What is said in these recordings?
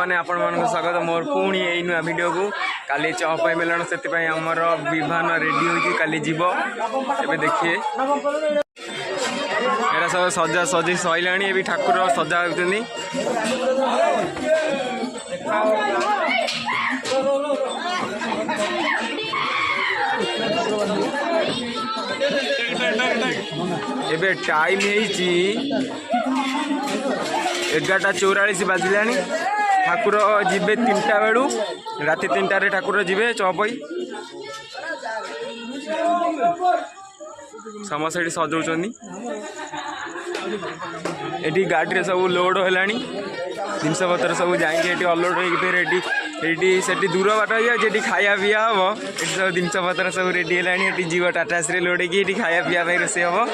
मैंने आपण मानक स्वागत मोर पुणी यही नुआ वीडियो को काली चौपाई मेलन से आमर विमान रेडी हो काली जीव ए देखिए एरा सब सजा सजी सैला ठाकुर सजा होती एबे टाइम है 11:44 बाजिला ठाकुर जीवे 3टा बेलू राति 3टारे ठाकुर जीवे चौपाई समस्त ये सजाऊँ ये गाड़ी सब लोड है जिनस पतर सब जाए अलोड हो दूर बाट ये खाया पीया हम ये सब जिनस पतर सब रेडी है जीव टाटास लोड की खाया पीया रोसे हम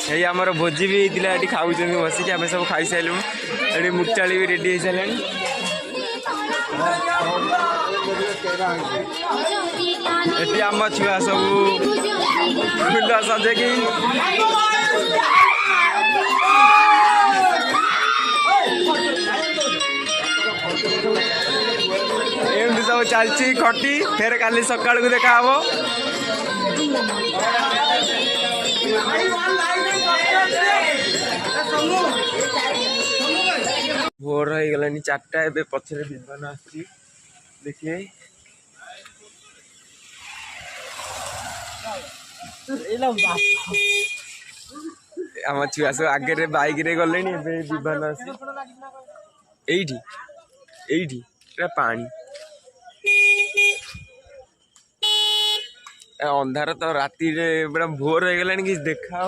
यही आमर भोजी भी होता है खाऊ बसिक आम सब खाई सारूँ ये मुचाली भी रेडी हो सारे ये आम छुआ सब फुल सजेकी एमती सब चलती खटी फिर काली सका को देखा भोर हो गला 4टा ए पछरे विमान आसी देखिए आम छुआ सब आगे बाइक रे गले विमान आसी एठी पानी अंधार तो राति बड़ा भोर हो गला कि देखा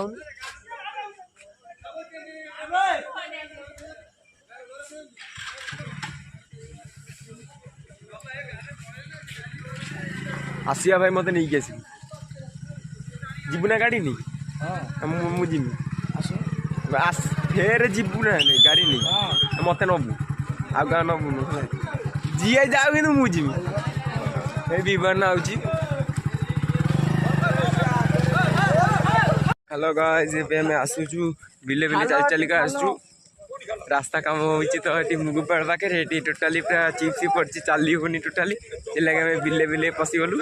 आसिया भाई मत नहीं आस जीवु ना गाड़ी नहीं मुझे फेर जीवु ना नहीं गाड़ी नहीं मत नबू आ नबुन जी जाऊ कि मुझे विमान आउची हेलो गाइस ये आसुचु बिले बिले चल चलिका आसुचु रास्ता काम होची तो ये मुगुपाड़ पाखे टोटाली पूरा चिप्स पड़ी चली होनी टोटाली से लगे बिले बिले पशिगलु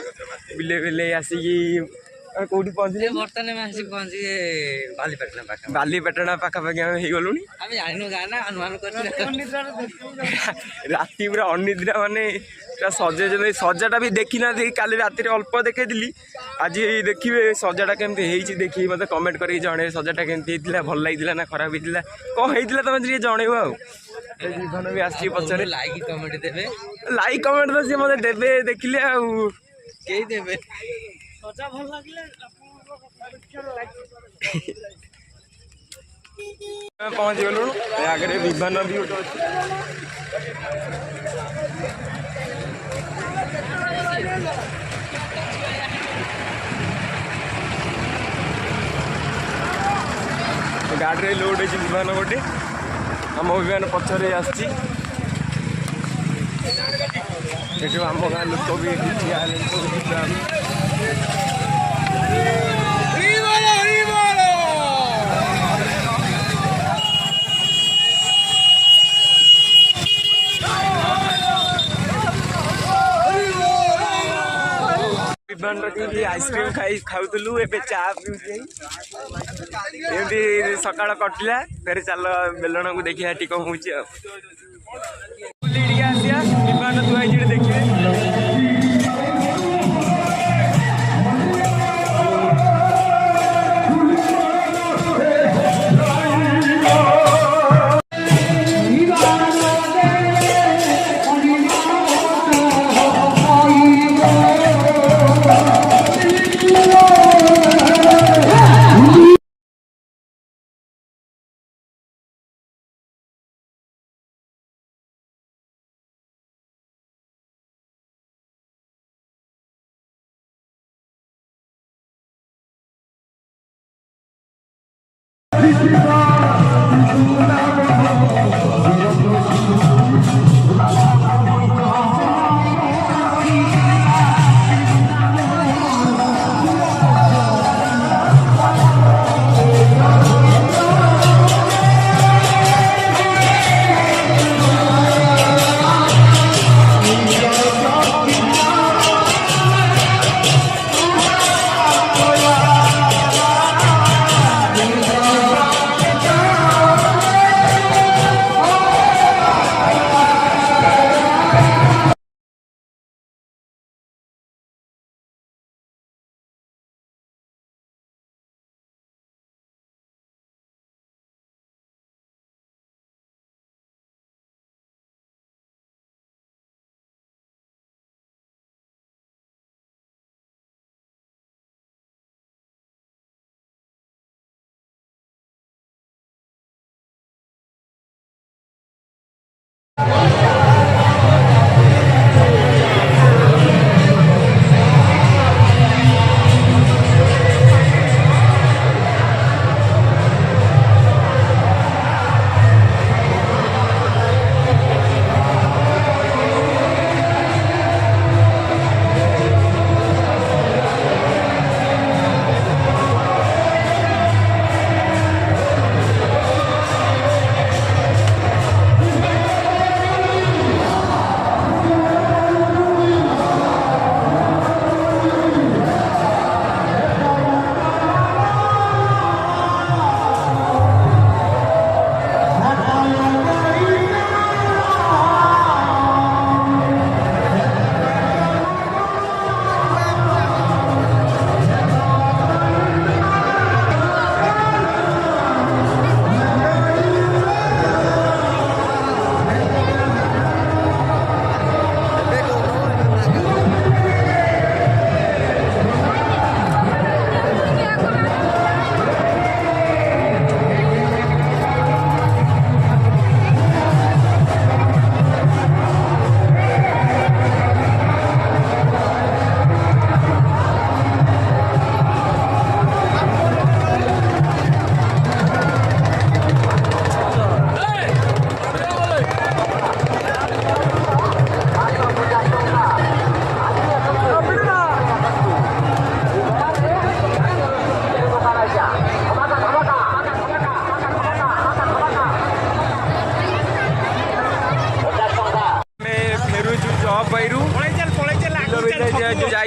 बिले बिले आसिकी कौटी पहुँचले बालीपाटना पाखापाखि आम हो राति पूरा अनिद्रा माने सजे सजाटा भी देखी ना काली राति अल्प देखी आज देखिए सजाटा केमती देखिए मत कमेंट करके जन सजाटा केमती भल लगी ना खराब होता कौन होता तुम जी जनइब आवन भी आस पचारे लाइक कमेंट देवे लाइक कमेंट तो सी मत देवे देखिले आवे पहुँच गलु आगे विमान भी गोटे गाड़ी लोड हो विमान गोटे आम विमान पछरे आम गाँ लोक भी विमान रखी आइसक्रीम खाई खाऊलु ए चा पीऊँ सकाल कटिला फिर चल बेलन को देखिए टी कौन हो आसिया विमान थुआई देखिए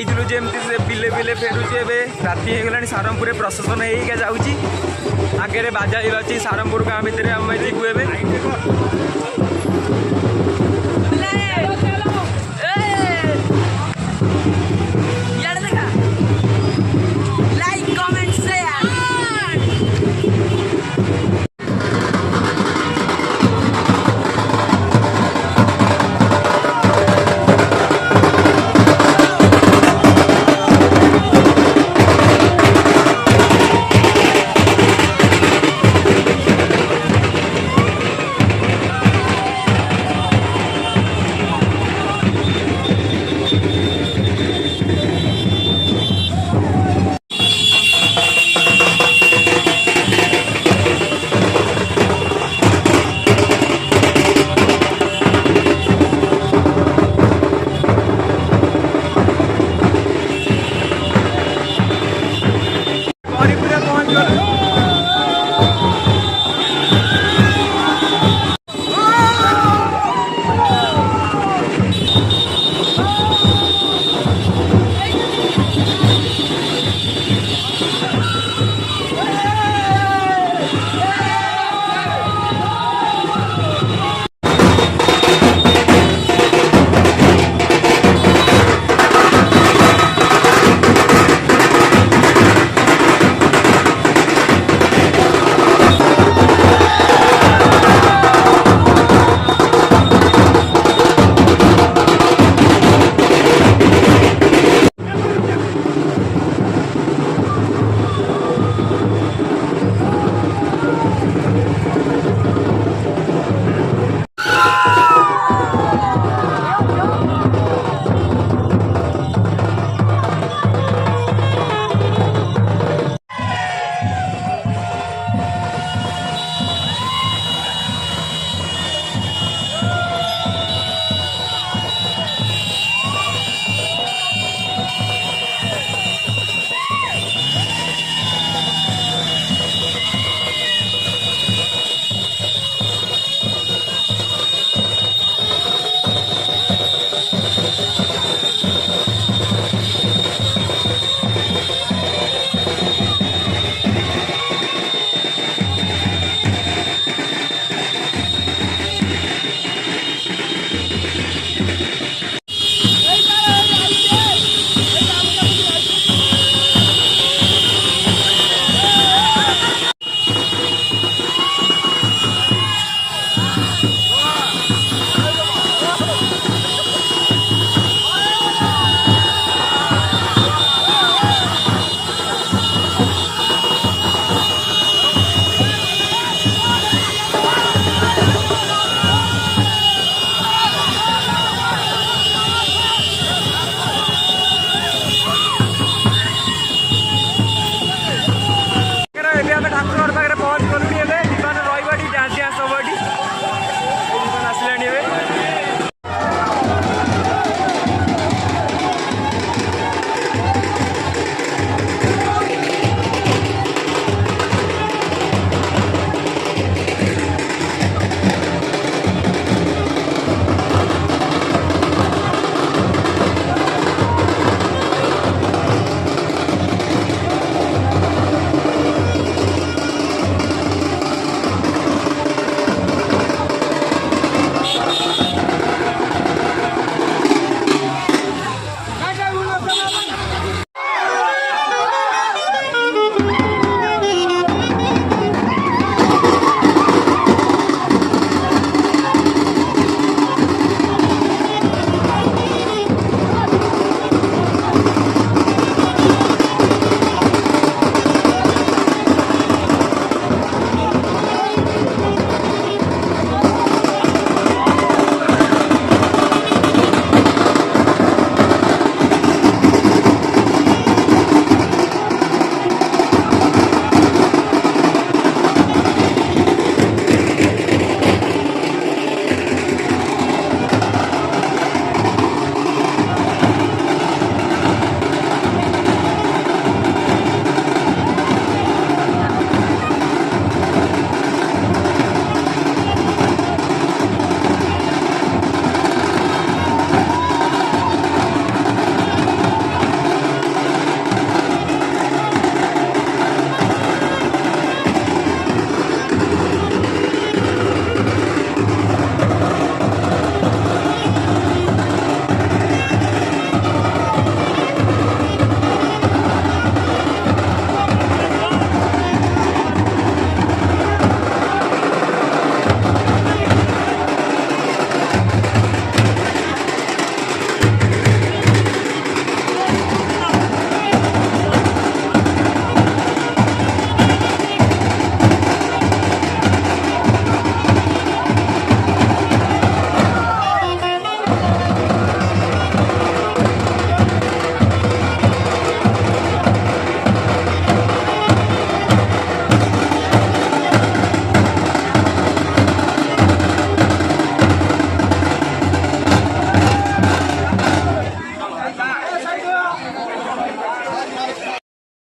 ଯାଇଥିଲୁ ଯେମିତି ସେ ବିଲେ ବିଲେ ଫେରୁଛି ଏବେ ରାତି ହେଇଗଲାଣି ସାରମପୁରରେ ପ୍ରଶାସନ ହେଇକା ଯାଉଛି ଆଗରେ ବାଜା ବାଜି ସାରମପୁର ଗାଁ ଭିତରେ ଆମେ ଯିବୁ ଏବେ Haripuria पहुंच गलु